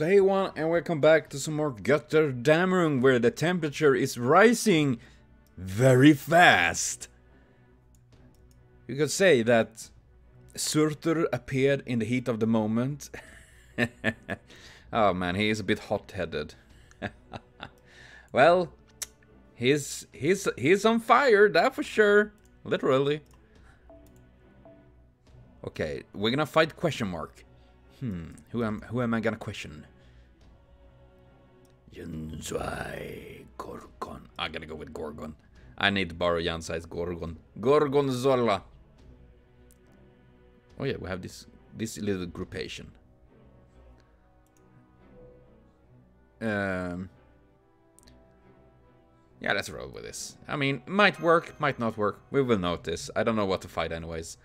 So hey everyone, and welcome back to some more Götterdämmerung, where the temperature is rising very fast. You could say that Surtur appeared in the heat of the moment. Oh man, he is a bit hot-headed. Well, he's on fire, that for sure. Literally. Okay, we're gonna fight question mark. Who am I gonna question? Jansai Gorgon. I gotta go with Gorgon. I need to borrow Jansai's Gorgon. Gorgonzola. Oh yeah, we have this little groupation. Yeah, let's roll with this. I mean, might work, might not work. We will notice. I don't know what to fight anyways.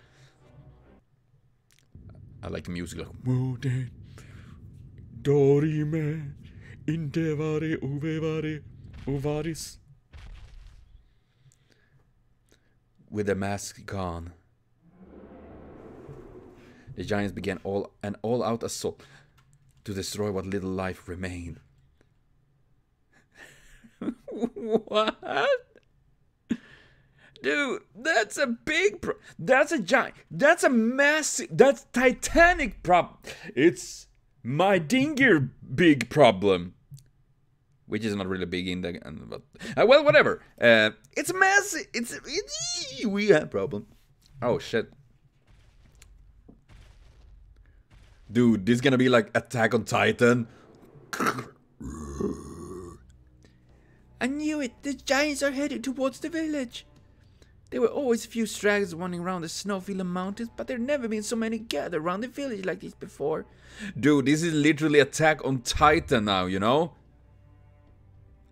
I like the music like Moden Dorime Intevari Uvevari Uvaris. With the mask gone, the giants began an all-out assault to destroy what little life remained. What? Dude, that's a big that's a giant. That's a massive. That's Titanic problem. It's my dinger big problem. Which is not really big in the... but, well, whatever. It's massive. We have a problem. Oh, shit. Dude, this is gonna be like Attack on Titan. I knew it. The giants are headed towards the village. There were always a few stragglers wandering around the snow-filled mountains, but there never been so many gathered around the village like this before. Dude, this is literally Attack on Titan now, you know?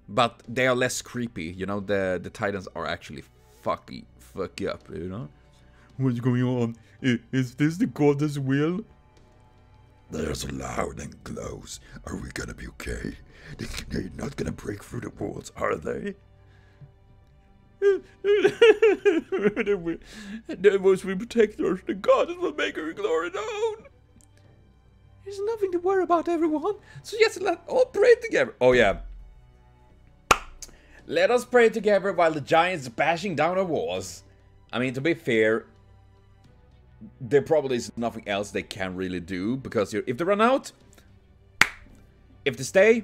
But they are less creepy, you know? The Titans are actually fuck you up, you know? What's going on? Is this the goddess will? They're so loud and close. Are we gonna be okay? They're not gonna break through the walls, are they? They must be protectors. The goddess will make her glory known. There's nothing to worry about, everyone. So yes, let's all pray together. Oh yeah. Let us pray together while the giants are bashing down our walls. I mean, to be fair, there probably is nothing else they can really do, because if they run out, if they stay,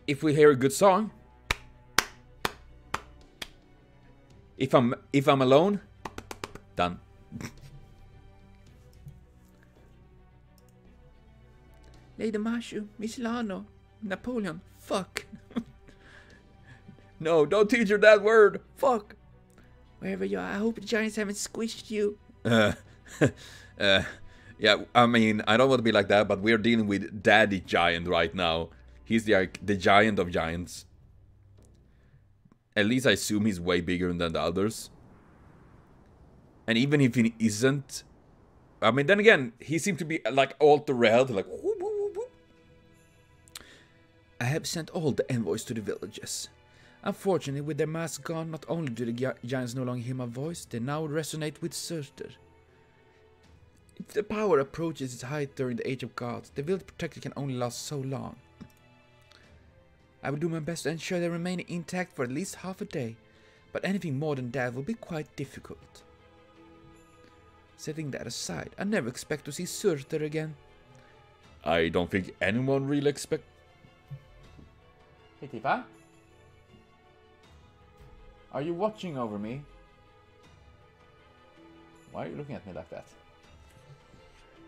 if we hear a good song, if I'm alone, done. Lady Mashu, Miss Lano, Napoleon, fuck. No, don't teach her that word. Fuck. Wherever you are, I hope the giants haven't squished you. Yeah, I mean, I don't want to be like that, but we're dealing with Daddy Giant right now. He's the giant of giants. At least I assume he's way bigger than the others. And even if he isn't, I mean, then again, he seemed to be like alter red, like whoop, whoop, whoop, whoop. I have sent all the envoys to the villages. Unfortunately, with their masks gone, not only do the giants no longer hear my voice, they now resonate with Surtur. If the power approaches its height during the Age of Gods, the village protector can only last so long. I will do my best to ensure they remain intact for at least half a day, but anything more than that will be quite difficult. Setting that aside, I never expect to see Surtur again. I don't think anyone really expect... Hey Tifa? Are you watching over me? Why are you looking at me like that?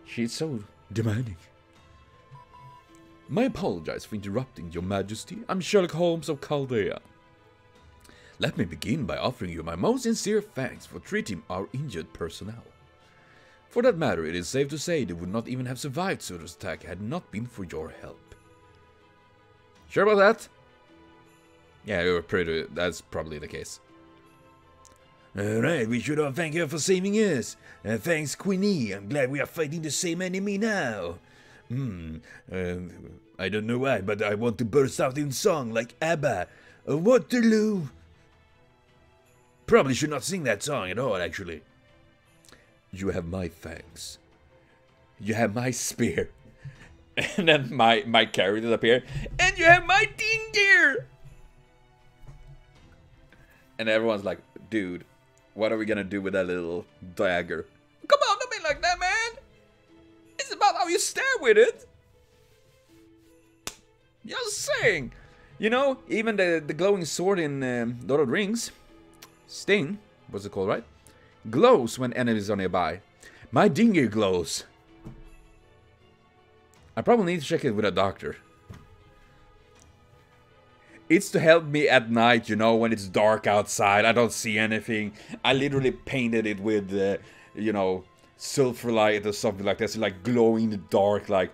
She's so demanding. I apologize for interrupting, Your Majesty. I'm Sherlock Holmes of Chaldea. Let me begin by offering you my most sincere thanks for treating our injured personnel. For that matter, it is safe to say they would not even have survived Surtur's attack had it not been for your help. Sure about that? Yeah, you're pretty. That's probably the case. Alright, we should all thank her for saving us. Thanks, Queenie. I'm glad we are fighting the same enemy now. I don't know why, but I want to burst out in song like ABBA. Waterloo. Probably should not sing that song at all, actually. You have my thanks. You have my spear. And then my characters appear. And you have my Dinger! And everyone's like, dude, what are we gonna do with that little dagger? Come on, don't be like that, man! It's about how you stare with it! Just saying! You know, even the glowing sword in Lord of the Rings, Sting, what's it called, right? Glows when enemies are nearby. My Dinger glows. I probably need to check it with a doctor. It's to help me at night, you know, when it's dark outside. I don't see anything. I literally painted it with, you know, sulfur light or something like that. So like glowing in the dark, like...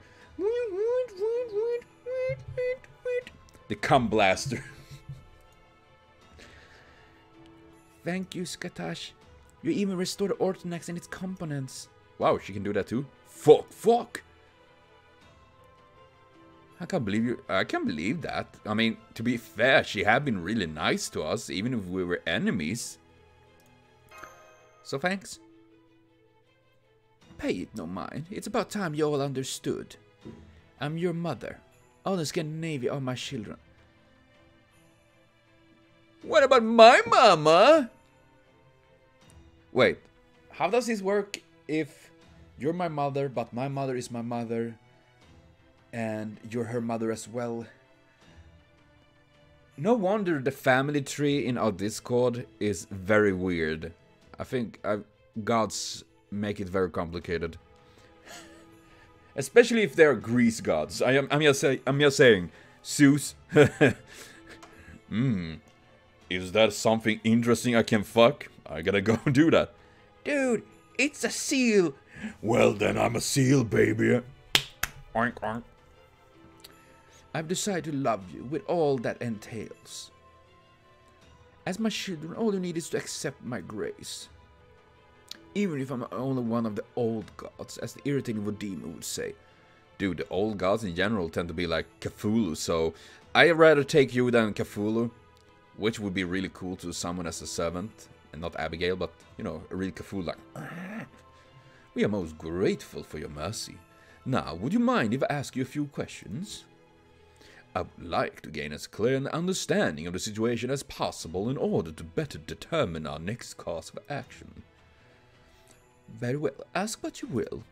The cum blaster. Thank you, Skatash. You even restored Ortonax and its components. Wow, she can do that too? Fuck! I can't believe that. I mean, to be fair, she had been really nice to us, even if we were enemies. So thanks. Pay it no mind. It's about time you all understood. I'm your mother. All in Scandinavia are my children. What about my mama? Wait, how does this work if you're my mother, but my mother is my mother, and you're her mother as well? No wonder the family tree in our Discord is very weird. I think gods make it very complicated. Especially if they're Greece gods. I'm just saying. Zeus. Is that something interesting I can fuck? I gotta go do that. Dude, it's a seal. Well then, I'm a seal, baby. Oink, oink. I've decided to love you with all that entails. As my children, all you need is to accept my grace. Even if I'm only one of the old gods, as the irritating Vodima would say. Dude, the old gods in general tend to be like Cthulhu, so I'd rather take you than Cthulhu. Which would be really cool to summon as a servant, and not Abigail, but, you know, a real Cthulhu like... We are most grateful for your mercy. Now, would you mind if I ask you a few questions? I would like to gain as clear an understanding of the situation as possible in order to better determine our next course of action. Very well, ask what you will.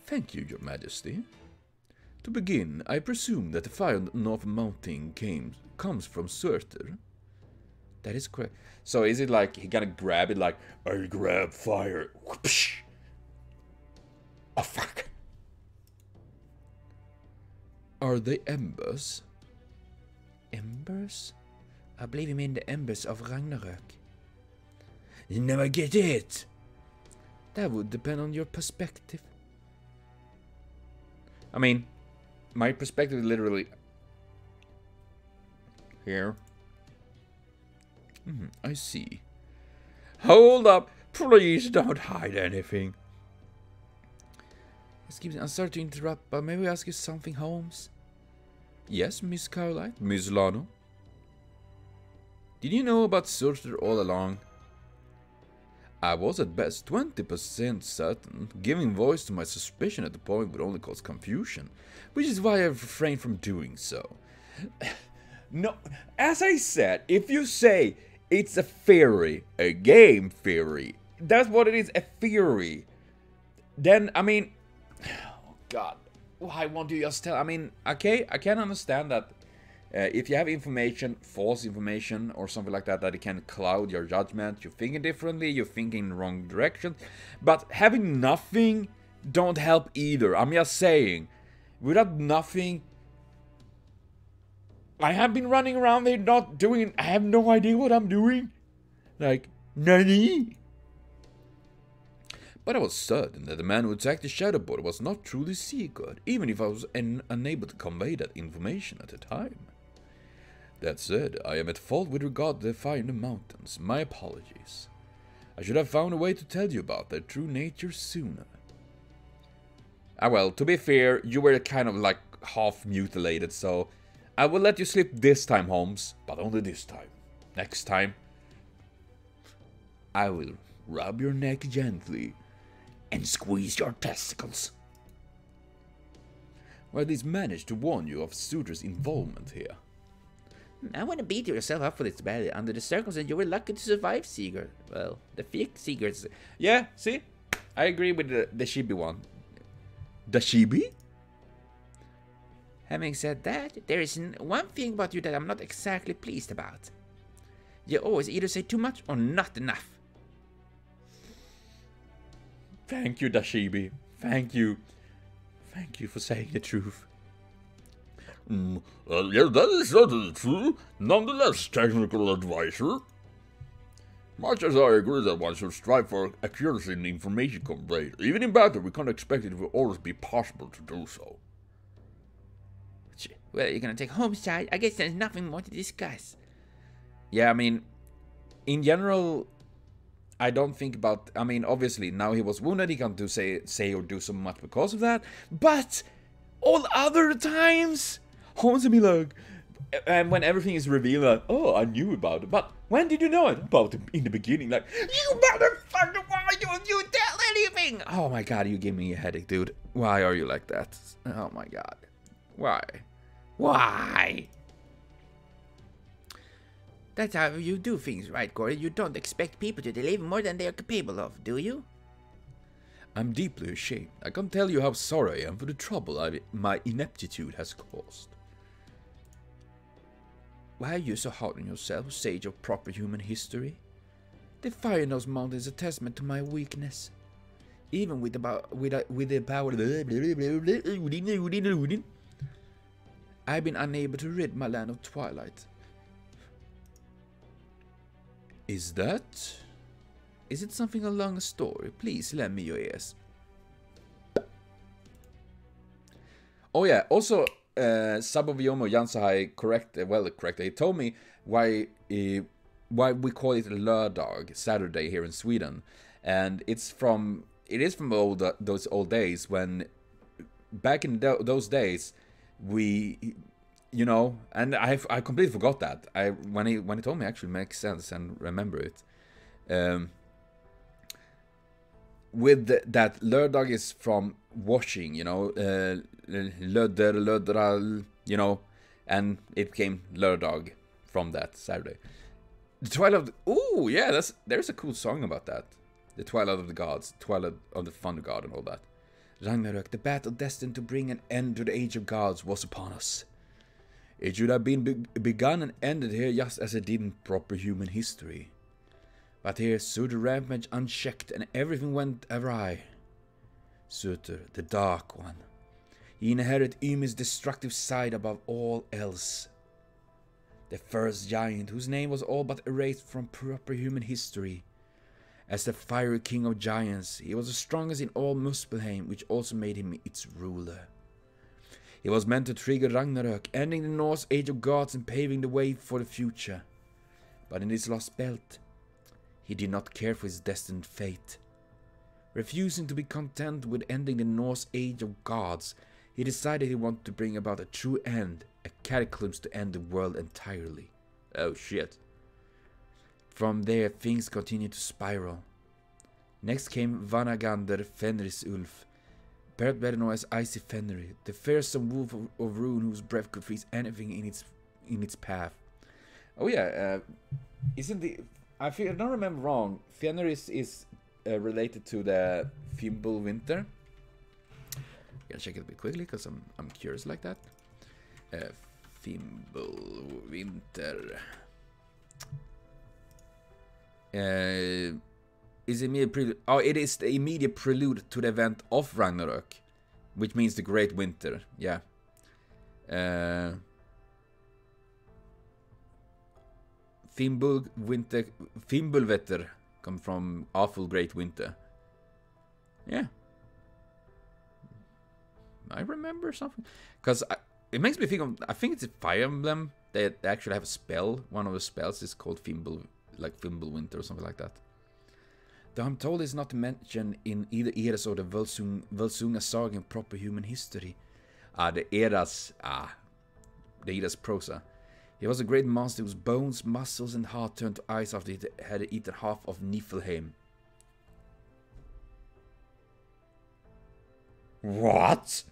Thank you, your majesty. To begin, I presume that the fire on the North Mountain comes from Surtur. That is correct. So is it like he gonna grab it like, I grab fire. Whoopsh. oh fuck. Are they embers? Embers? I believe you mean the embers of Ragnarok. You never get it. That would depend on your perspective. I mean, my perspective is literally here. I see. Hold up, please don't hide anything. Excuse me, I'm sorry to interrupt, but may we ask you something, Holmes? Yes, Miss Caroline? Miss Lano? Did you know about Surtur all along? I was at best 20% certain. Giving voice to my suspicion at the point would only cause confusion, which is why I've refrained from doing so. No, as I said, if you say it's a theory, a game theory, that's what it is, a theory, then, I mean, oh god, why won't you just tell? I mean, okay, I can understand that if you have information, false information, or something like that, that it can cloud your judgment, you're thinking differently, you're thinking in the wrong direction, but having nothing don't help either. I'm just saying, without nothing, I have been running around there not doing, I have no idea what I'm doing. Like, nani? But I was certain that the man who attacked the Shadow Border was not truly Sigurd, even if I was unable to convey that information at the time. That said, I am at fault with regard to the fire in the mountains. My apologies. I should have found a way to tell you about their true nature sooner. Ah well, to be fair, you were kind of like half mutilated, so I will let you slip this time, Holmes, but only this time. Next time, I will rub your neck gently and squeeze your testicles. or at least manage to warn you of Surtur's involvement here. I want to beat yourself up for this battle. Under the circumstances, you were lucky to survive, Seeger. Well, the fake Seegers. Yeah, see? I agree with the Shibi one. The Shibi? Having said that, there is one thing about you that I'm not exactly pleased about. You always either say too much or not enough. Thank you, Dashibi. Thank you. Thank you for saying the truth. Yeah, that is certainly true. Nonetheless, technical advisor. Much as I agree that one should strive for accuracy in information conveyed, even in battle, we can't expect it will always be possible to do so. Well, you're gonna take home side. I guess there's nothing more to discuss. Yeah, I mean, in general, I don't think about. I mean, obviously, now he was wounded, he can't do say or do so much because of that. But all other times, Holmes will be like, and when everything is revealed, like, oh, I knew about it. But when did you know it? About it in the beginning, like, you motherfucker, why don't you tell anything? Oh my god, you give me a headache, dude. Why are you like that? Oh my god, why? Why? That's how you do things, right, Corey? You don't expect people to deliver more than they are capable of, do you? I'm deeply ashamed. I can't tell you how sorry I am for the trouble my ineptitude has caused. Why are you so hard on yourself, sage of proper human history? The fire in those mountains is a testament to my weakness. Even with the power I've been unable to rid my land of twilight. Is it something along a story? Please lend me your ears. Oh yeah, also Saboviomo Jansahai well correct. He told me why we call it Lördag, Saturday here in Sweden, and it is from those old days when back in those days we, you know, and I completely forgot that. When he told me, actually makes sense and remember it. With that Lördag is from washing, you know, lödral, you know, and it became Lördag from that Saturday. The Twilight. Oh yeah, there's a cool song about that. The Twilight of the Gods, Twilight of the Thunder God, and all that. Ragnarök, the battle destined to bring an end to the Age of Gods, was upon us. It should have been begun and ended here just as it did in proper human history. But here Surtur rampaged unchecked and everything went awry. Surtur, the Dark One. He inherited Ymir's destructive side above all else. The first giant whose name was all but erased from proper human history. As the fiery king of giants, he was the strongest in all Muspelheim, which also made him its ruler. He was meant to trigger Ragnarök, ending the Norse Age of Gods and paving the way for the future. But in this Lostbelt, he did not care for his destined fate. Refusing to be content with ending the Norse Age of Gods, he decided he wanted to bring about a true end, a cataclysm to end the world entirely. Oh shit. From there, things continued to spiral. Next came Vanagander Fenris Ulf, better known as Icy Fenrir, the fearsome wolf of ruin whose breath could freeze anything in its path. Oh yeah, isn't the... I don't remember wrong, Fenris is related to the Fimbulwinter. I'm gonna check it a bit quickly because I'm curious like that. Fimbulwinter. Is immediate prelude. Oh, it is the immediate prelude to the event of Ragnarök, which means the Great Winter. Yeah. Fimbulwetter come from awful Great Winter. Yeah. I remember something because it makes me think of. I think it's a Fire Emblem. They actually have a spell. One of the spells is called Fimbulwinter or something like that. Though I'm told it's not mentioned in either Eras or the Volsunga saga in proper human history. The Eras prosa. He was a great monster whose bones, muscles, and heart turned to ice after he had eaten half of Niflheim. What?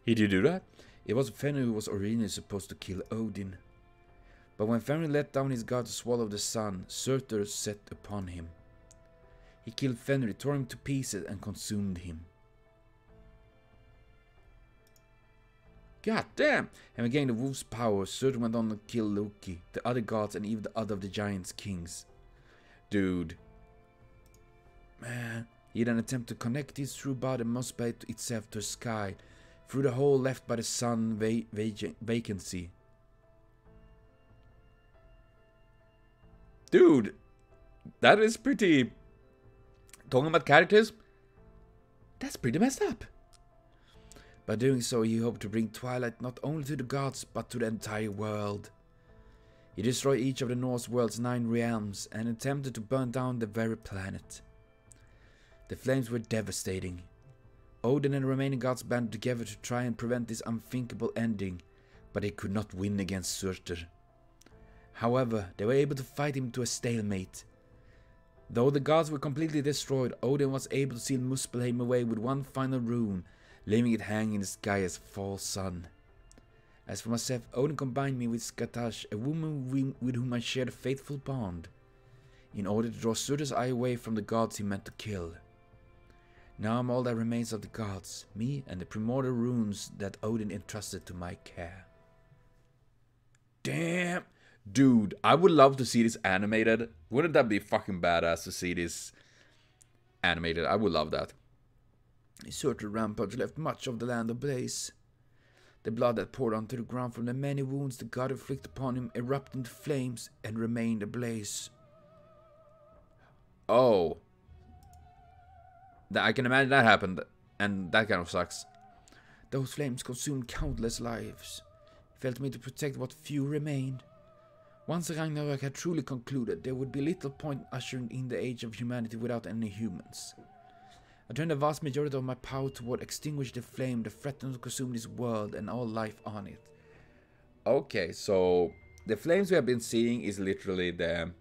He did do that? It was Fenrir who was originally supposed to kill Odin. But when Fenrir let down his god to swallow the sun, Surtur set upon him. He killed Fenrir, tore him to pieces, and consumed him. God damn! Having gained the wolf's power, Surtur went on to kill Loki, the other gods, and even the other of the giants' kings. Dude. Man. He then attempted to connect his true body Lostbelt itself to the sky, through the hole left by the sun vacancy. Dude, that is pretty... Talking about characters, that's pretty messed up. By doing so, he hoped to bring twilight not only to the gods, but to the entire world. He destroyed each of the Norse world's 9 realms, and attempted to burn down the very planet. The flames were devastating. Odin and the remaining gods banded together to try and prevent this unthinkable ending, but they could not win against Surtur. However, they were able to fight him to a stalemate. Though the gods were completely destroyed, Odin was able to seal Muspelheim away with one final rune, leaving it hanging in the sky as false sun. As for myself, Odin combined me with Skatash, a woman with whom I shared a faithful bond, in order to draw Surtur's eye away from the gods he meant to kill. Now I'm all that remains of the gods, me and the primordial runes that Odin entrusted to my care. Damn! Dude, I would love to see this animated. Wouldn't that be fucking badass to see this animated? I would love that. His Surtur rampage left much of the land ablaze. The blood that poured onto the ground from the many wounds the god inflicted upon him erupted into flames and remained ablaze. Oh. I can imagine that happened, and that kind of sucks. Those flames consumed countless lives. It fell to me to protect what few remained. Once Ragnarok had truly concluded, there would be little point ushering in the age of humanity without any humans. I turned the vast majority of my power toward extinguish the flame that threatened to consume this world and all life on it. Okay, so the flames we have been seeing is literally the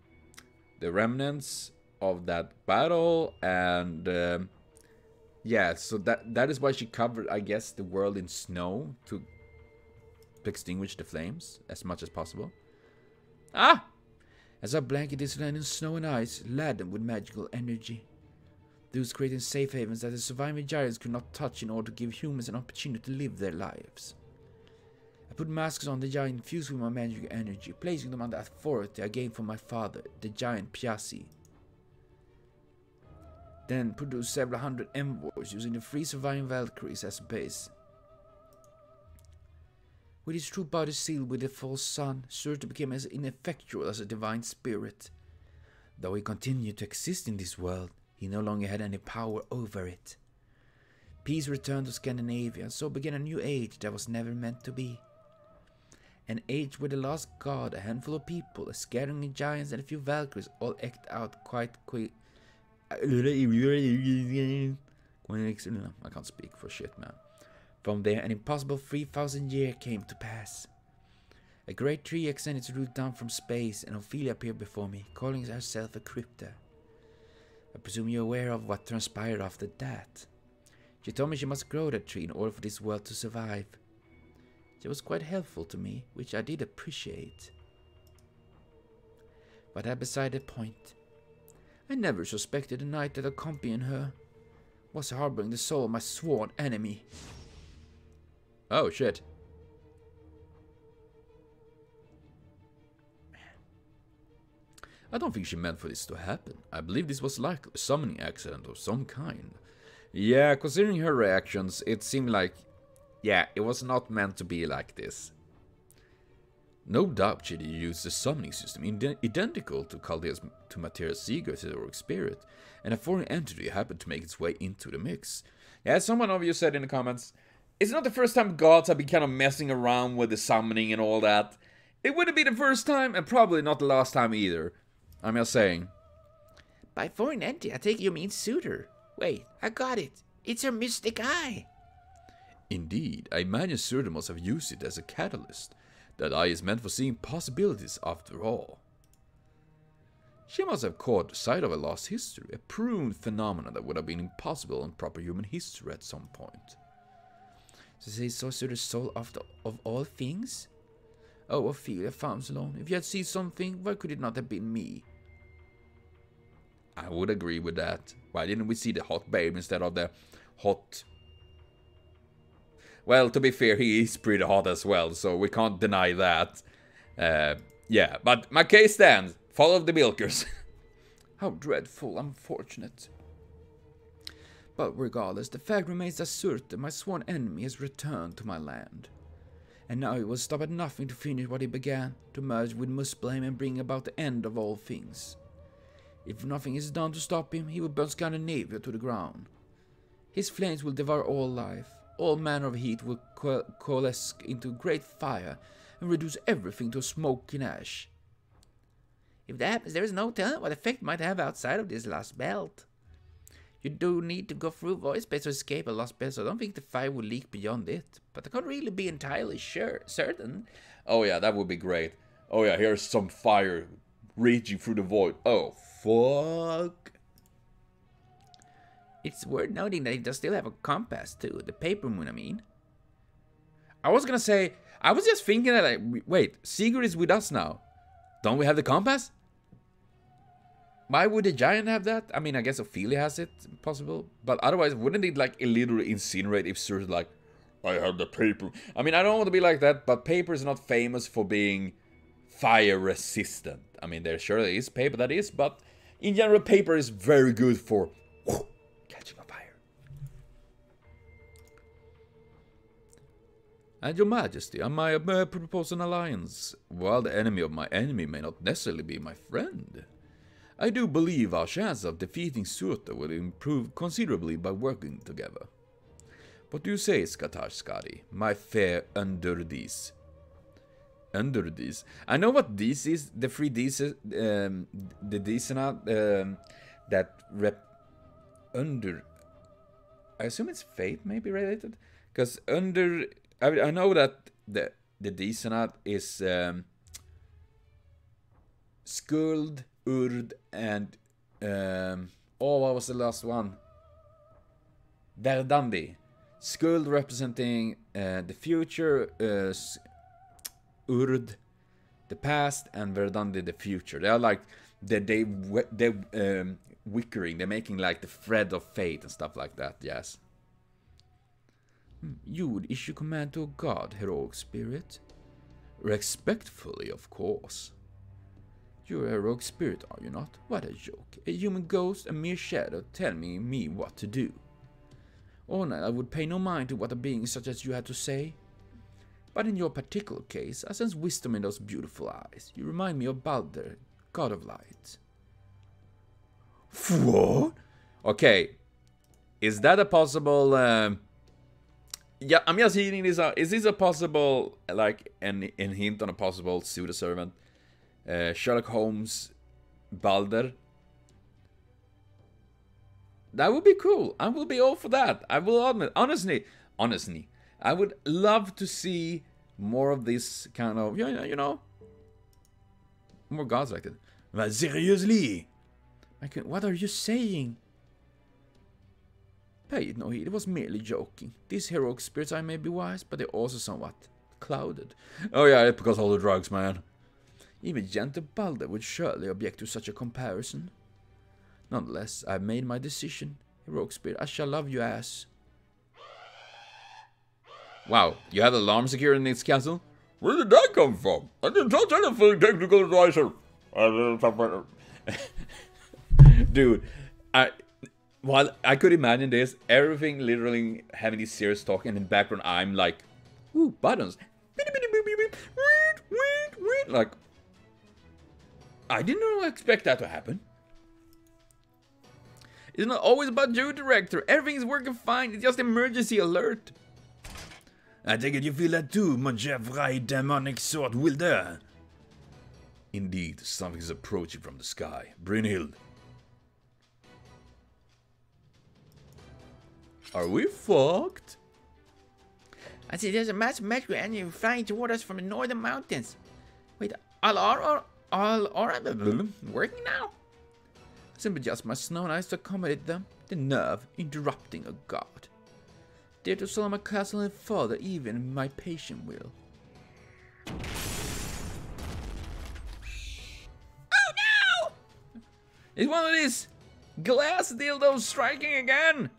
remnants of that battle, and yeah, so that is why she covered, I guess, the world in snow to extinguish the flames as much as possible. Ah! As I blanketed this land in snow and ice, laden with magical energy. Those creating safe havens that the surviving giants could not touch in order to give humans an opportunity to live their lives. I put masks on the giant infused with my magical energy, placing them under authority I gained from my father, the giant Piassi. Then produced several hundred envoys using the 3 surviving Valkyries as a base. With his true body sealed with the false sun, Surtur became as ineffectual as a divine spirit. Though he continued to exist in this world, he no longer had any power over it. Peace returned to Scandinavia, and so began a new age that was never meant to be. An age where the lost god, a handful of people, a scattering of giants, and a few Valkyries all act out quite quick. I can't speak for shit, man. From there, an impossible 3,000 year came to pass. A great tree extended its root down from space, and Ophelia appeared before me, calling herself a crypta. I presume you're aware of what transpired after that. She told me she must grow that tree in order for this world to survive. She was quite helpful to me, which I did appreciate. But that beside the point. I never suspected the knight that accompanied her was harboring the soul of my sworn enemy. Oh shit. I don't think she meant for this to happen. I believe this was likely a summoning accident of some kind. Yeah, considering her reactions, it seemed like, yeah, it was not meant to be like this. No doubt she used the summoning system identical to Chaldea's to Materia's Seeger's heroic spirit, and a foreign entity happened to make its way into the mix. Yeah, someone of you said in the comments, it's not the first time gods have been kind of messing around with the summoning and all that. It wouldn't be the first time, and probably not the last time either. I'm just saying. By foreign entity, I take you mean Surtur. Wait, I got it. It's her mystic eye. Indeed, I imagine Surtur must have used it as a catalyst. That eye is meant for seeing possibilities after all. She must have caught sight of a lost history, a pruned phenomenon that would have been impossible in proper human history at some point. So say sorcerer's soul of all things? Oh, Ophelia found alone. If you had seen something, why could it not have been me? I would agree with that. Why didn't we see the hot babe instead of the hot... Well, to be fair, he is pretty hot as well, so we can't deny that. Yeah, but my case stands. Follow the milkers. How dreadful, unfortunate. But regardless, the fact remains that Surte, my sworn enemy, has returned to my land. And now he will stop at nothing to finish what he began, to merge with Muspelheim and bring about the end of all things. If nothing is done to stop him, he will burn Scandinavia to the ground. His flames will devour all life, all manner of heat will coalesce into great fire and reduce everything to smoke and ash. If that happens, there is no telling what effect it might have outside of this Lostbelt. You do need to go through void space to escape a Lostbelt, so I don't think the fire will leak beyond it. But I can't really be entirely certain. Oh yeah, that would be great. Oh yeah, here's some fire reaching through the void. Oh, fuck. It's worth noting that it does still have a compass too. The paper moon, I mean. I was gonna say, I was just thinking that, like, wait, Sigurd is with us now. Don't we have the compass? Why would the giant have that? I mean, I guess Ophelia has it, possible. But otherwise, wouldn't it, like, literally incinerate if Sur's like, I have the paper. I mean, I don't want to be like that, but paper is not famous for being fire resistant. I mean, there surely is paper that is, but in general, paper is very good for catching on fire. And your majesty, I might propose an alliance. While the enemy of my enemy may not necessarily be my friend, I do believe our chance of defeating Surta will improve considerably by working together. What do you say, Skadi, my fair underdies? Underdies? I know what this is, the three Ds, the Disana, that rep... Under... I assume it's fate, maybe related? Because under... I know that the Disana is Skuld, Urd, and... oh, what was the last one? Verdandi. Skuld representing the future, Urd the past, and Verdandi the future. They are like they wickering. They're making like the thread of fate and stuff like that. Yes. You would issue command to a god, heroic spirit? Respectfully, of course. You're a heroic spirit, are you not? What a joke. A human ghost, a mere shadow, telling me what to do. All night I would pay no mind to what a being such as you had to say. But in your particular case, I sense wisdom in those beautiful eyes. You remind me of Balder, god of light. What? Okay. Is that a possible... yeah, I'm just hearing this out. Is this a possible, like, an hint on a possible pseudo-servant? Sherlock Holmes, Balder? That would be cool. I will be all for that. I will admit, honestly, I would love to see more of this kind of, you know, more gods like that. But seriously, what are you saying? Pay it no heed. It was merely joking. These heroic spirits, I may be wise, but they're also somewhat clouded. Oh yeah, it's because of all the drugs, man. Even gentle Balder would surely object to such a comparison. Nonetheless, I've made my decision. Heroic spirit, I shall love you as. Wow, you had alarm secure in this castle? Where did that come from? I didn't touch anything, technical advisor. Dude, while I could imagine this, everything literally having this serious talk, and in the background I'm like, ooh, buttons. Like, I didn't expect that to happen. It's not always about you, director. Everything is working fine. It's just emergency alert. I take it you feel that too, mon vrai demonic sword wielder. Indeed, something is approaching from the sky. Brynhild. Are we fucked? I see there's a massive magical enemy flying toward us from the northern mountains. Wait, all working now? Simply just my snow and ice to accommodate them. The nerve interrupting a god. Dare to sell my castle and father, even my patient will. Oh no! It's one of these glass dildos striking again!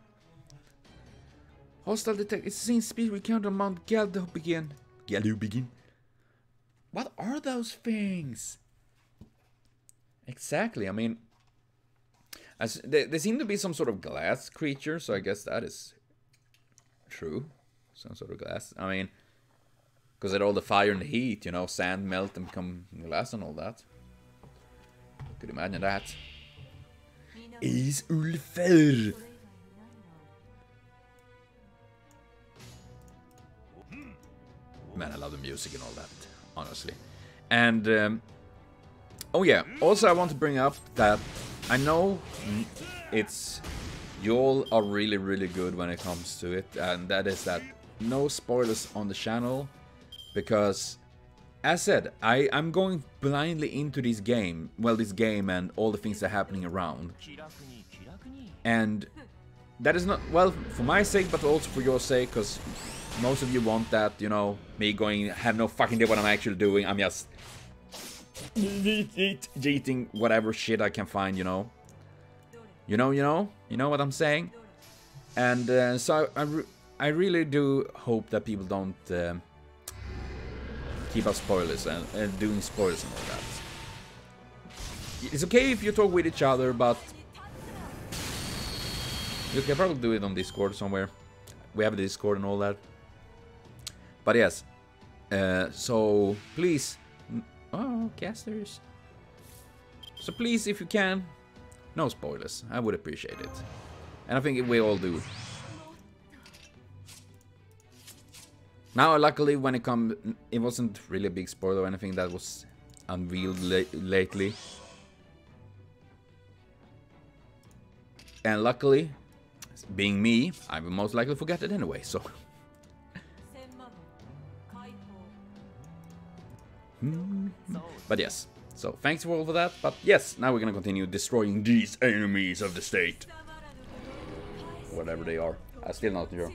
Hostile detect. It's seen speed recounter on Mount Galdo begin. Galdo begin? What are those things? Exactly, I mean... There seem to be some sort of glass creature, so I guess that is true. Some sort of glass. I mean, because of all the fire and the heat, you know, sand melt and become glass and all that. Could imagine that. Is Ulfer. Man, I love the music and all that, honestly. And, oh yeah, also I want to bring up that I know it's... You all are really, really good when it comes to it, and that is that no spoilers on the channel, because, as said, I'm going blindly into this game, and all the things that are happening around. And that is not, well, for my sake, but also for your sake, because most of you want that, you know, me going, have no fucking idea what I'm actually doing, I'm just... eating whatever shit I can find, you know. You know what I'm saying? And so I really do hope that people don't keep up spoilers and doing spoilers and all that. It's okay if you talk with each other, but you can probably do it on Discord somewhere. We have a Discord and all that. But yes, so please, oh, casters. So please, if you can, no spoilers. I would appreciate it. And I think we all do. Now, luckily, when it comes... It wasn't really a big spoiler or anything that was unveiled lately. And luckily, being me, I will most likely forget it anyway, so... But yes. So, thanks for all for that, but yes, now we're gonna continue destroying these enemies of the state. Whatever they are. I'm still not sure.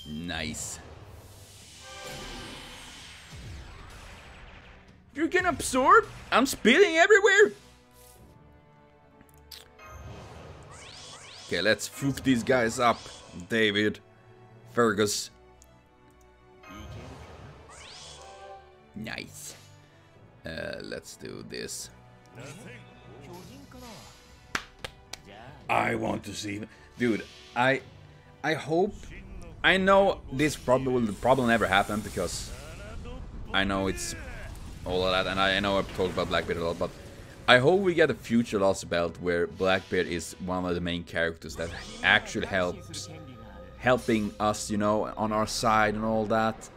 Nice. You're getting absorbed? I'm spitting everywhere! Okay, let's fuck these guys up. David, Fergus. Nice. Let's do this. I want to see... Dude, I hope... I know this probably will probably never happen, because I know it's all of that, and I know I've talked about Blackbeard a lot, but I hope we get a future Lostbelt where Blackbeard is one of the main characters that actually helping us, you know, on our side and all that.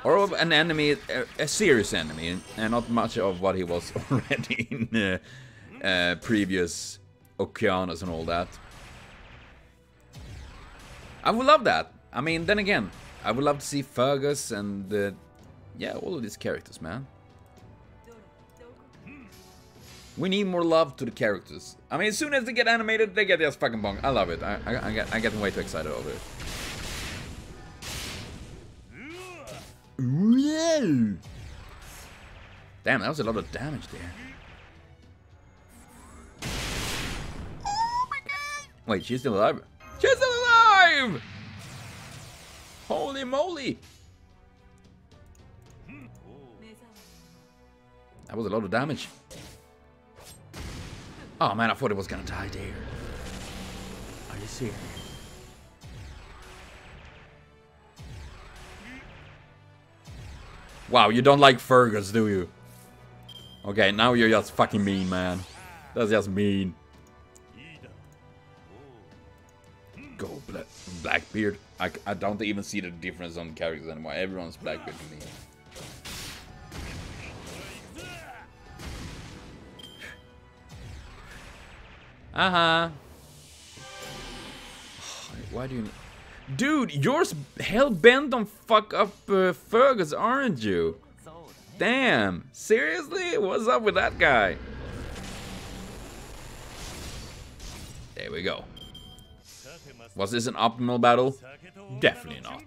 Or an enemy, a serious enemy, and not much of what he was already in previous Okeanos and all that. I would love that. I mean, then again, I would love to see Fergus and, yeah, all of these characters, man. We need more love to the characters. I mean, as soon as they get animated, they get just fucking bonk. I love it. I get way too excited over it. Whoa. Damn, that was a lot of damage there. Oh my god! Wait, she's still alive. She's still alive! Holy moly! That was a lot of damage. Oh man, I thought it was gonna die there. Are you serious? Wow, you don't like Fergus, do you? Okay, now you're just fucking mean, man. That's just mean. Go, Blackbeard. I don't even see the difference on characters anymore. Everyone's Blackbeard to me. Why do you need... Dude, you're hell-bent on fuck up Fergus, aren't you? Damn, seriously? What's up with that guy? There we go. Was this an optimal battle? Definitely not.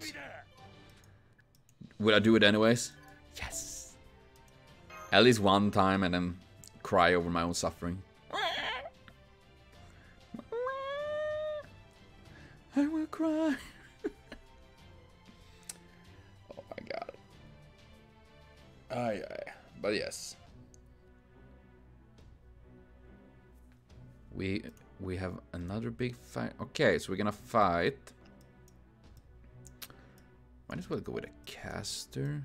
Would I do it anyways? Yes. At least one time and then cry over my own suffering. I will cry. Oh my god. Aye, aye. But yes. We have another big fight. Okay, so we're gonna fight. Might as well go with a caster.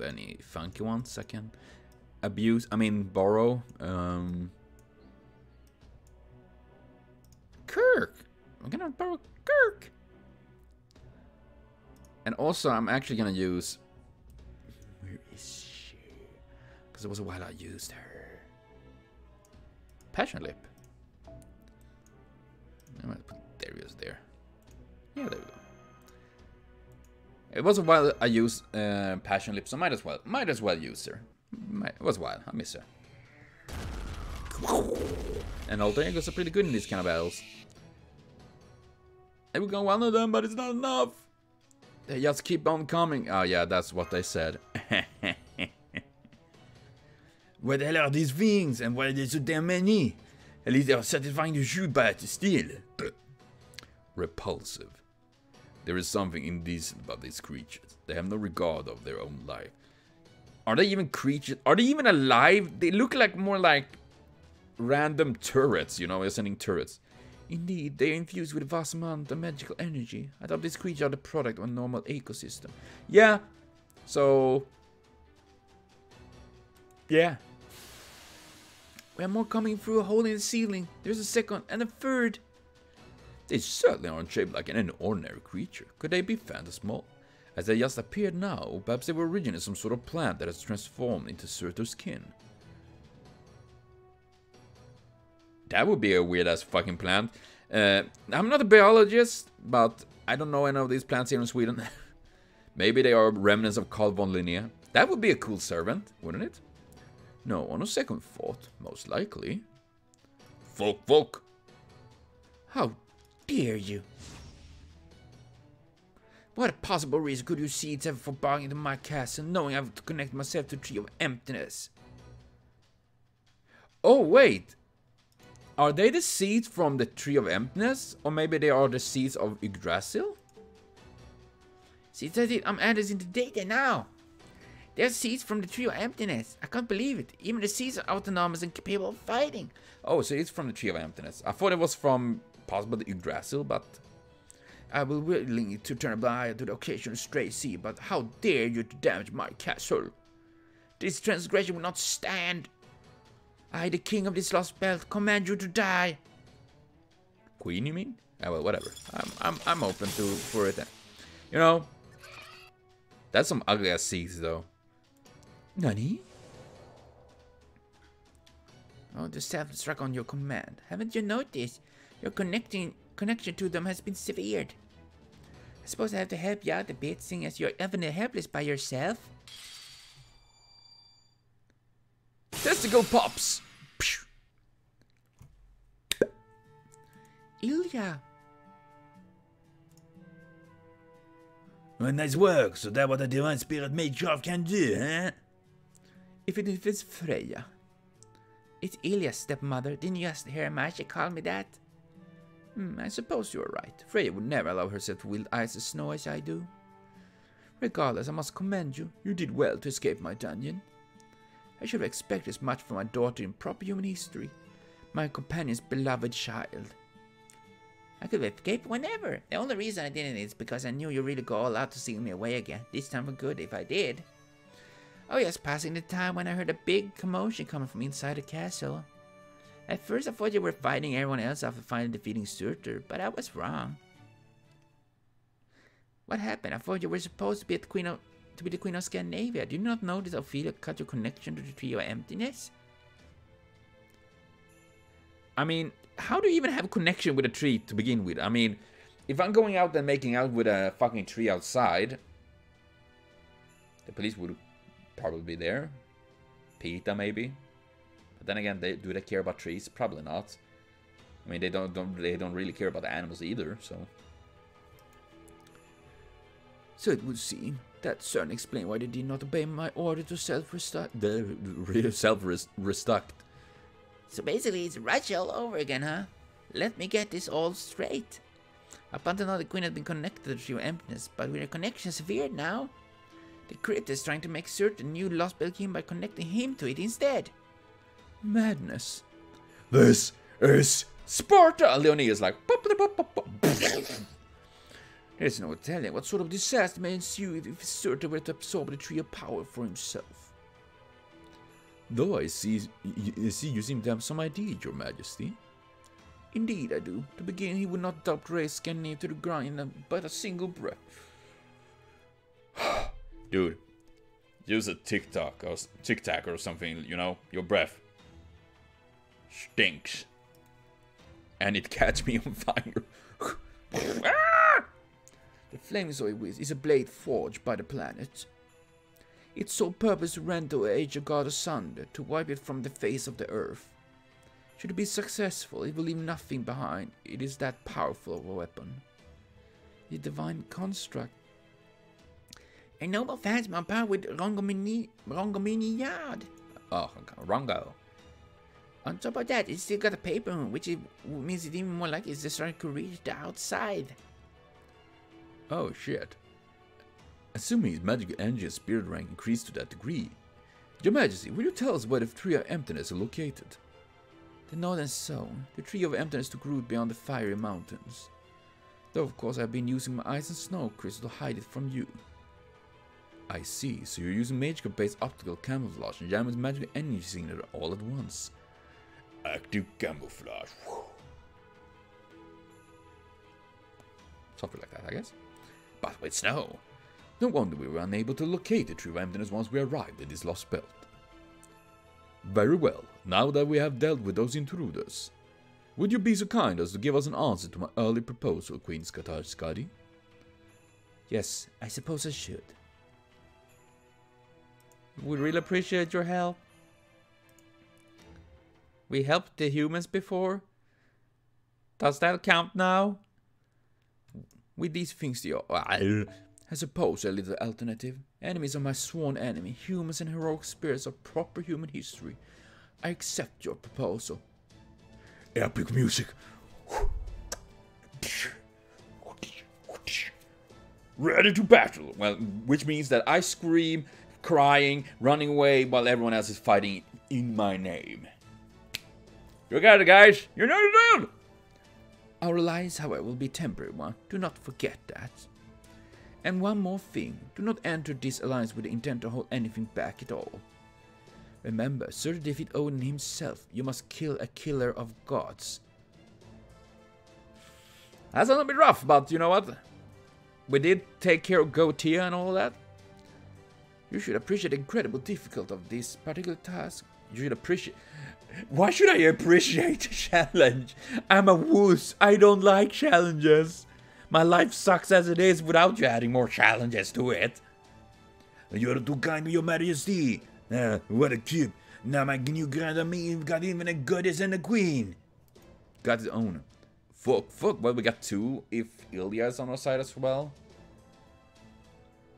Any funky ones I can borrow. Kirk! I'm gonna borrow Kirk! And also, I'm actually gonna use... Where is she? Because it was a while I used her. Passion Lip. I might put Darius there. Yeah, there we go. It was a while I used Passion Lip, so might as well use her. It was a while, I miss her. And alter egos are pretty good in these kind of battles. And we got one of them, but it's not enough. They just keep on coming. Oh yeah, that's what they said. Where the hell are these things, and why are there so damn many? At least they are satisfying to shoot by to steal. Repulsive. There is something indecent about these creatures. They have no regard of their own life. Are they even creatures? Are they even alive? They look like more like random turrets, you know, ascending turrets. Indeed, they are infused with a vast amount of magical energy. I thought these creatures are the product of a normal ecosystem. Yeah, so... yeah. We have more coming through a hole in the ceiling. There's a second and a third. They certainly aren't shaped like an ordinary creature. Could they be phantasmal? As they just appeared now, perhaps they were originally some sort of plant that has transformed into Surtur's skin. That would be a weird-ass fucking plant. I'm not a biologist, but I don't know any of these plants here in Sweden. Maybe they are remnants of Carl von Linné. That would be a cool servant, wouldn't it? No, on a second thought, most likely. Fuck. How dare you? What possible reason could you see it have for barging into my castle, knowing I have to connect myself to the Tree of Emptiness? Oh, wait. Are they the seeds from the Tree of Emptiness? Or maybe they are the seeds of Yggdrasil? See, that's it. I'm adding into data now. They're seeds from the Tree of Emptiness. I can't believe it. Even the seeds are autonomous and capable of fighting. Oh, so it's from the Tree of Emptiness. I thought it was from possibly Yggdrasil, but... I will willingly to turn a blind eye to the occasional stray seed, but how dare you to damage my castle? This transgression will not stand. I, the king of this Lostbelt, command you to die. Queen, you mean? Oh, well, whatever. I'm open for it then. You know, that's some ugly ass seeds though. Nani? Oh, the self-destruct on your command. Haven't you noticed? Your connection to them has been severed. I suppose I have to help you out a bit, seeing as you're even helpless by yourself. Testicle pops! Ilya! Well, nice work. So that's what a divine spirit made sure can do, huh? If it is Freya. It's Ilya's stepmother. Didn't you just hear Masha call me that? I suppose you're right. Freya would never allow herself to wield ice as snow as I do. Regardless, I must commend you. You did well to escape my dungeon. I should have expected as much from my daughter in proper human history. My companion's beloved child. I could have escaped whenever. The only reason I didn't is because I knew you really go all out to seal me away again. This time for good if I did. Oh yes, passing the time when I heard a big commotion coming from inside the castle. At first I thought you were fighting everyone else after finally defeating Surtur, but I was wrong. What happened? I thought you were supposed to be the Queen of Scandinavia. Do you not notice Ophelia cut your connection to the Tree of Emptiness? I mean, how do you even have a connection with a tree to begin with? I mean, If I'm going out and making out with a fucking tree outside, the police would probably be there. PETA maybe. But then again, do they care about trees? Probably not. I mean, they don't really care about the animals either, so. So it would seem that certainly explains why they did not obey my order to self-restruct. So basically, it's Russia all over again, huh? Let me get this all straight. Up until now, the Queen had been connected to the Tree of Emptiness, but with her connection severed now, the Crypt is trying to make certain new Lostbelt came by connecting him to it instead. Madness. This is Sparta! Leonie is like... There's no telling what sort of disaster may ensue if Surtur were to absorb the Tree of Power for himself. Though I see you seem to have some idea, Your Majesty. Indeed I do. To begin, he would not doubt raise Scandinavia to the ground in but a single breath. Dude, use a tic-tac or something, you know, your breath stinks. And it catch me on fire. The flame is a blade forged by the planet. Its sole purpose is to rend the age of God asunder, to wipe it from the face of the earth. Should it be successful, it will leave nothing behind. It is that powerful of a weapon. The divine construct. A noble phantom on par with Rongomini Yard. Oh, Rongo. On top of that, it's still got a paper moon, which means it's even more likely it's just trying to reach the outside. Oh shit. Assuming his magic engine spirit rank increased to that degree. Your Majesty, will you tell us where the Tree of Emptiness is located? The northern zone. The Tree of Emptiness took root beyond the fiery mountains. Though of course I've been using my ice and snow crystal to hide it from you. I see, so you're using magical-based optical camouflage and jamming magical energy signature all at once. Active camouflage. Something like that, I guess. But with snow. No wonder we were unable to locate the Tree of Emptiness once we arrived at this lost belt. Very well, now that we have dealt with those intruders, would you be so kind as to give us an answer to my early proposal, Queen Skadi? Yes, I suppose I should. We really appreciate your help. We helped the humans before. Does that count now? With these things, I suppose a little alternative. Enemies are my sworn enemy. Humans and heroic spirits of proper human history. I accept your proposal. Epic music. Ready to battle. Well, which means that I scream, crying, running away while everyone else is fighting in my name. You got it, guys. You know the drill. Our alliance, however, will be temporary one. Do not forget that. And one more thing. Do not enter this alliance with the intent to hold anything back at all. Remember, to defeat Odin himself, you must kill a killer of gods. That's a little bit rough, but you know what? We did take care of Gotia and all that. You should appreciate the incredible difficulty of this particular task. You should appreciate... Why should I appreciate a challenge? I'm a wuss. I don't like challenges. My life sucks as it is without you adding more challenges to it. You're too kind, Your Majesty. What a cube. Now my new grand army got even a goddess and a queen. Got his own. Fuck. Well, we got two if Ilya is on our side as well.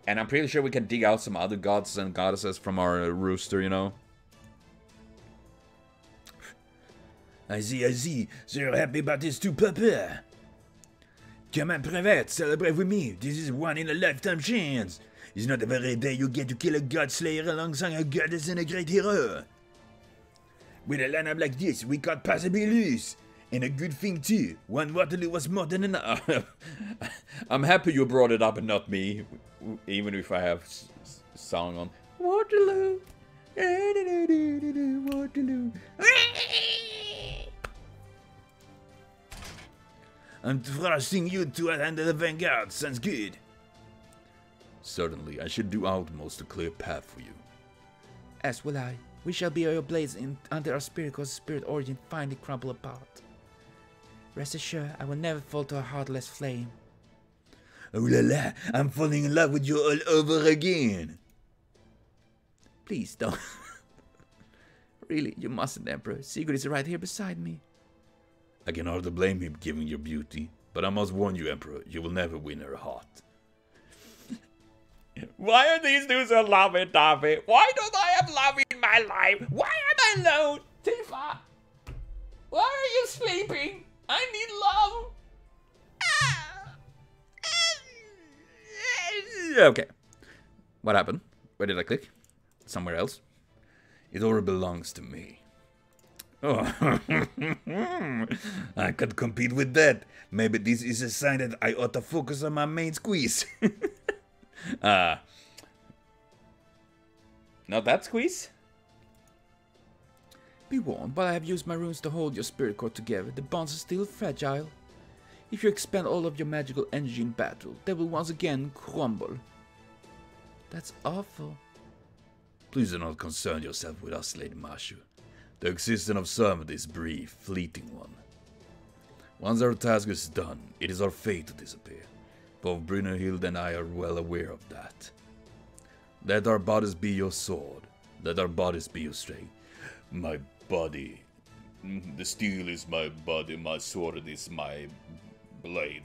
And I'm pretty sure we can dig out some other gods and goddesses from our rooster, you know. I see. So you're happy about this too, Papa? Come on, Private, celebrate with me. This is one in a lifetime chance. It's not every day you get to kill a god slayer alongside a goddess and a great hero. With a lineup like this, we can't possibly lose. And a good thing too, one Waterloo was more than enough. I'm happy you brought it up and not me, even if I have song on. Waterloo. Waterloo. I'm thrusting you to under the vanguard, sounds good. Certainly, I should do utmost to clear a path for you. As will I. We shall be your blades until our spirit cause spirit origin finally crumble apart. Rest assured, I will never fall to a heartless flame. Oh la la, I'm falling in love with you all over again. Please don't. Really, you mustn't, Emperor. Sigurd is right here beside me. I can hardly blame him given your beauty, but I must warn you, Emperor, you will never win her heart. Why are these two so lovey-dovey? Why don't I have love in my life? Why am I alone? Tifa! Why are you sleeping? I need love! Okay. What happened? Where did I click? Somewhere else? It all belongs to me. Oh, I could compete with that. Maybe this is a sign that I ought to focus on my main squeeze. Not that squeeze? Be warned, but I have used my runes to hold your spirit core together. The bonds are still fragile. If you expend all of your magical energy in battle, they will once again crumble. That's awful. Please do not concern yourself with us, Lady Mashu. The existence of servant is brief, fleeting one. Once our task is done, it is our fate to disappear. Both Brynhild and I are well aware of that. Let our bodies be your sword. Let our bodies be your strength. My body. The steel is my body, my sword is my blade.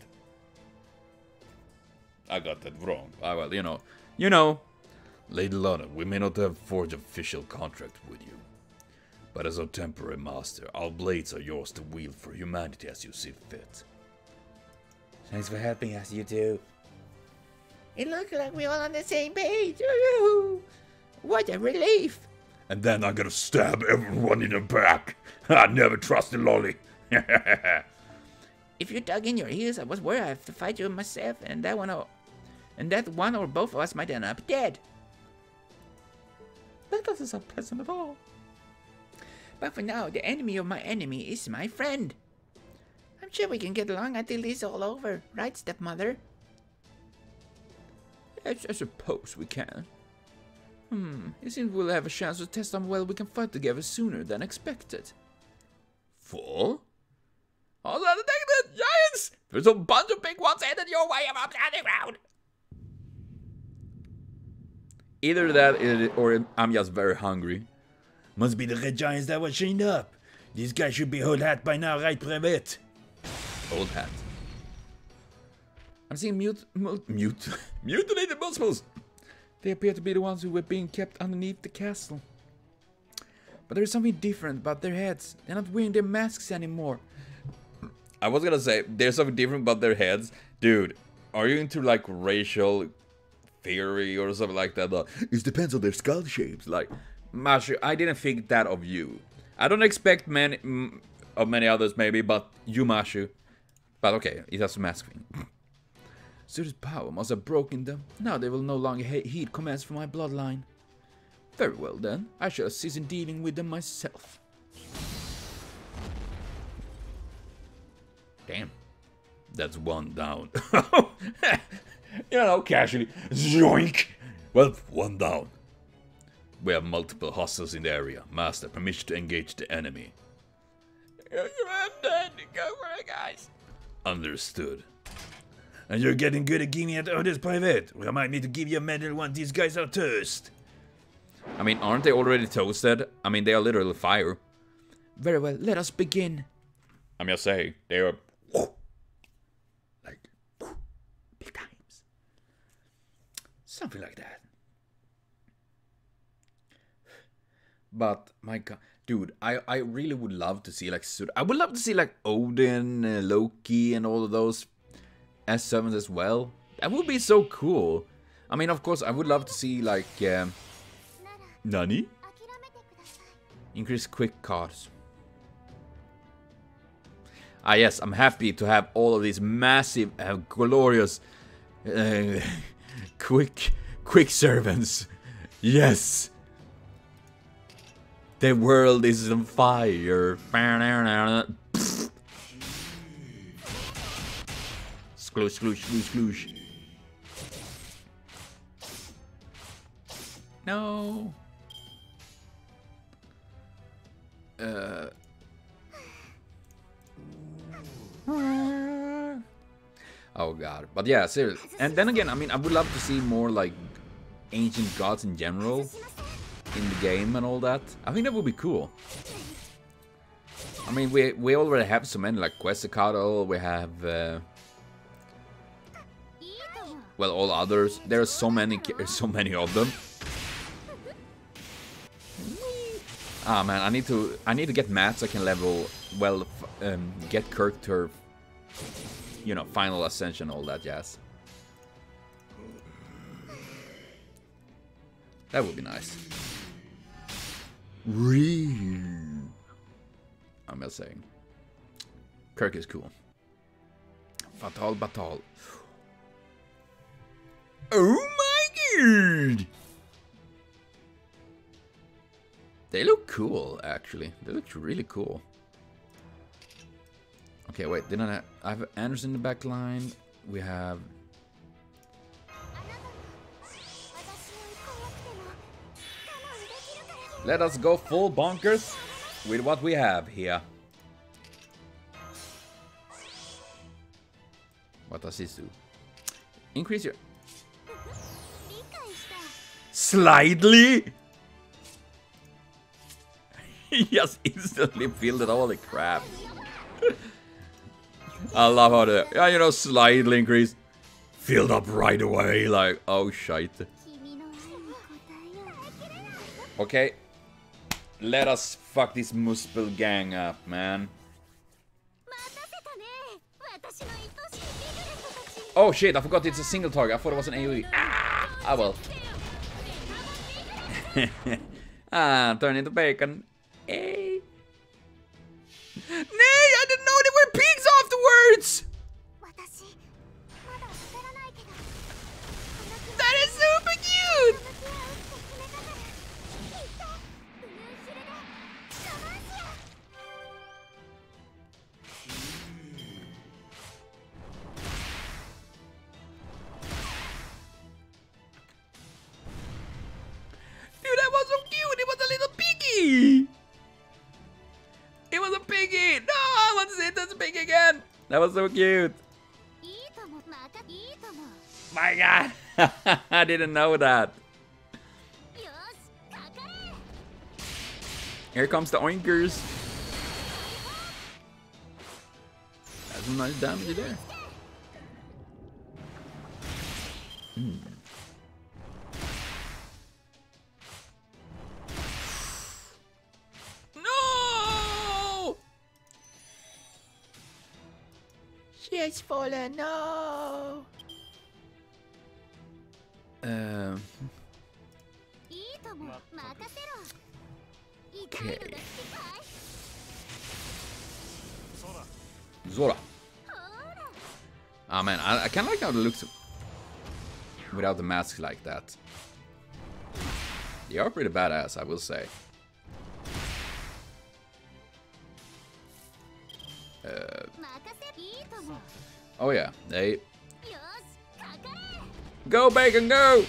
I got that wrong. Ah, well, you know. Lady Lana, we may not have forged official contract with you. But as our temporary master, our blades are yours to wield for humanity as you see fit. Thanks for helping us, you two. It looks like we're all on the same page. What a relief. And then I'm gonna stab everyone in the back. I never trusted Lolly. If you dug in your heels, I was worried I have to fight you myself, and that one or both of us might end up dead. That doesn't sound pleasant at all. But for now, the enemy of my enemy is my friend. I'm sure we can get along until this is all over, right, stepmother? I suppose we can. It seems we'll have a chance to test how well we can fight together sooner than expected. For? Oh, the giants! There's a bunch of big ones headed your way up the ground. Either that or I'm just very hungry. Must be the red giants that were chained up. These guys should be old hat by now, right, Privet? Old hat. I'm seeing mutilated muscles. They appear to be the ones who were being kept underneath the castle. But there's something different about their heads. They're not wearing their masks anymore. I was gonna say, there's something different about their heads. Dude, are you into like racial theory or something like that? It depends on their skull shapes. Like, Mashu, I didn't think that of you. I don't expect many others maybe, but you, Mashu. But okay, it has a mask thing. Sur's power must have broken them. Now they will no longer heed commands from my bloodline. Very well then, I shall assist in dealing with them myself. Damn. That's one down. You know, casually. Zoink! Well, one down. We have multiple hostiles in the area. Master, permission to engage the enemy. You're dead. Go for it, guys. Understood. And you're getting good at giving out orders, Private. We might need to give you a medal once these guys are toast. I mean, aren't they already toasted? I mean, they are literally fire. Very well, let us begin. I'm just saying, they are like big times. Something like that. But my god, dude, I really would love to see like I would love to see like Odin, Loki, and all of those S7s as well. That would be so cool. I mean, of course, I would love to see like Nani? Increase quick cards. Ah yes, I'm happy to have all of these massive, glorious, quick servants. Yes. The world is on fire. Skloosh, skloosh, skloosh, skloosh. No. Oh god. But yeah, seriously. And then again, I mean, I would love to see more like ancient gods in general in the game and all that. I think that would be cool. I mean, we already have so many, like Quetzalcoatl, we have well, all others. There are so many of them. Ah man, I need to get Matt so I can level, well, get Kirk to her, you know, final ascension, all that jazz. That would be nice. I'm just saying. Kirk is cool. Fatal Batal. Oh my god! They look cool, actually. They look really cool. Okay, wait. Didn't I have Anderson in the back line? We have... Let us go full bonkers with what we have here. What does this do? Increase your... Slightly? He just instantly filled it. Holy crap. I love how the, yeah, you know, slightly increased. Filled up right away. Like, oh shite. Okay. Let us fuck this Muspel gang up, man. Oh shit, I forgot it's a single target. I thought it was an AoE. Ah, well. Turn into bacon. Hey. Nay, I didn't know they were pigs afterwards! That is super cute! Dude, that was so cute! It was a little piggy! It was a piggy! No, I want to see it as a pig again! That was so cute! My god! I didn't know that. Here comes the oinkers. That's some nice damage there. No! She has fallen, no! Okay. Zora. Ah man, I kind of like how it looks without the mask like that. They are pretty badass, I will say. Oh yeah, they... Go Bacon, go!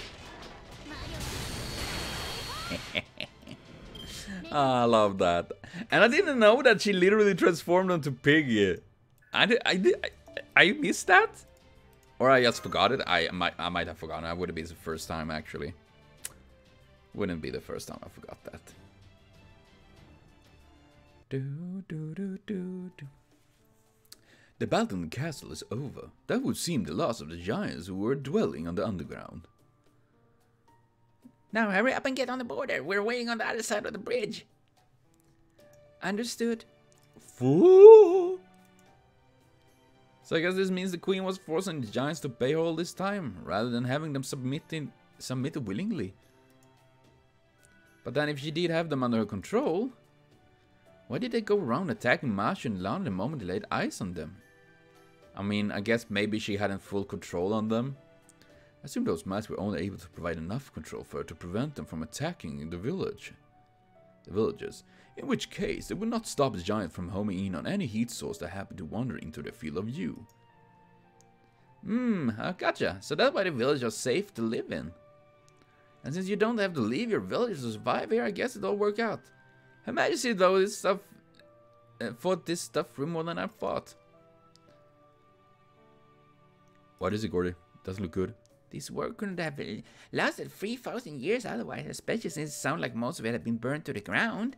I love that. And I didn't know that she literally transformed into Piggy. I missed that? Or I just forgot it? I might have forgotten. I wouldn't be the first time, actually. Wouldn't be the first time I forgot that. The battle in the castle is over. That would seem the last of the giants who were dwelling on the underground. Now hurry up and get on the border. We're waiting on the other side of the bridge. Understood. Fool! So I guess this means the queen was forcing the giants to pay her all this time, rather than having them submit willingly. But then if she did have them under her control, why did they go around attacking Masha and Lana the moment they laid eyes on them? I mean, I guess maybe she hadn't full control on them. I assume those mice were only able to provide enough control for her to prevent them from attacking the villages. In which case, they would not stop the giant from homing in on any heat source that happened to wander into their field of view. Gotcha. So that's why the village are safe to live in. And since you don't have to leave your village to survive here, I guess it'll work out. Her Majesty, though, this stuff thought this stuff through more than I thought. What is it, Gordy? Doesn't look good. This world couldn't have lasted 3,000 years otherwise, especially since it sounds like most of it had been burned to the ground.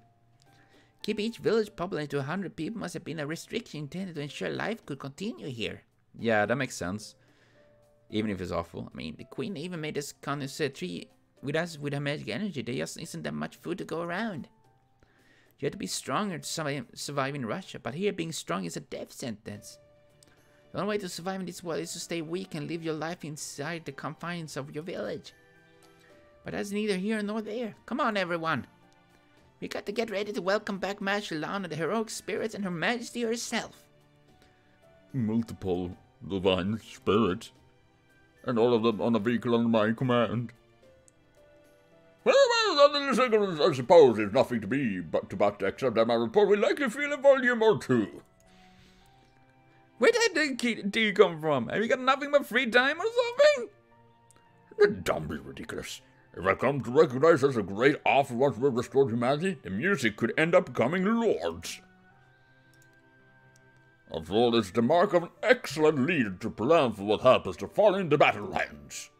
Keep each village populated to 100 people must have been a restriction intended to ensure life could continue here. Yeah, that makes sense. Even if it's awful. I mean, the queen even made us condense tree with us with her magic energy. There just isn't that much food to go around. You have to be stronger to survive in Russia, but here being strong is a death sentence. The only way to survive in this world is to stay weak and live your life inside the confines of your village. But that's neither here nor there. Come on, everyone. We got to get ready to welcome back Master Lana, the heroic spirits, and Her Majesty herself. Multiple divine spirits, and all of them on a vehicle under my command. Well, I suppose there's nothing to be but except that my report will likely fill a volume or two. Where did the tea come from? Have you got nothing but free time or something? Don't be ridiculous. If I come to recognize such a great offer once we've restored humanity, the music could end up becoming lords. After all, it's the mark of an excellent leader to plan for what happens to following the battle lines.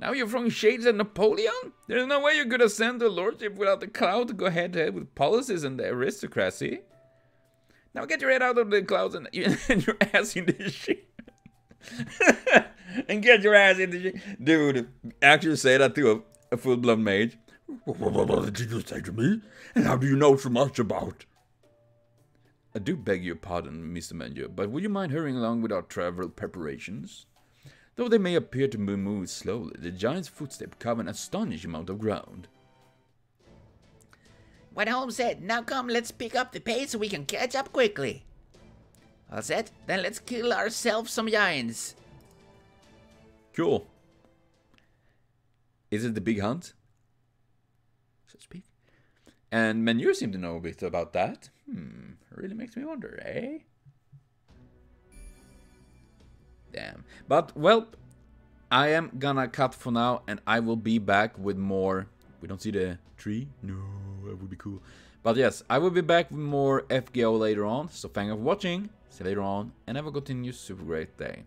Now you're throwing shades at Napoleon? There's no way you could ascend to lordship without the cloud to go head-to-head with policies and the aristocracy. Now get your head out of the clouds and your ass in the shit. And get your ass in the shit. Dude, actually say that to a full-blown mage. What did you say to me? And how do you know so much about? I do beg your pardon, Mr. Menjo, but would you mind hurrying along with our travel preparations? Though they may appear to be moving slowly, the giant's footsteps cover an astonishing amount of ground. What Holmes said, now come, let's pick up the pace so we can catch up quickly. All set? Then let's kill ourselves some giants. Cool. Is it the big hunt? So to speak. And Menju seem to know a bit about that. Really makes me wonder, eh? Damn. But, well, I am gonna cut for now, and I will be back with more. We don't see the tree? No, that would be cool. But yes, I will be back with more FGO later on. So thank you for watching. See you later on, and have a continued super great day.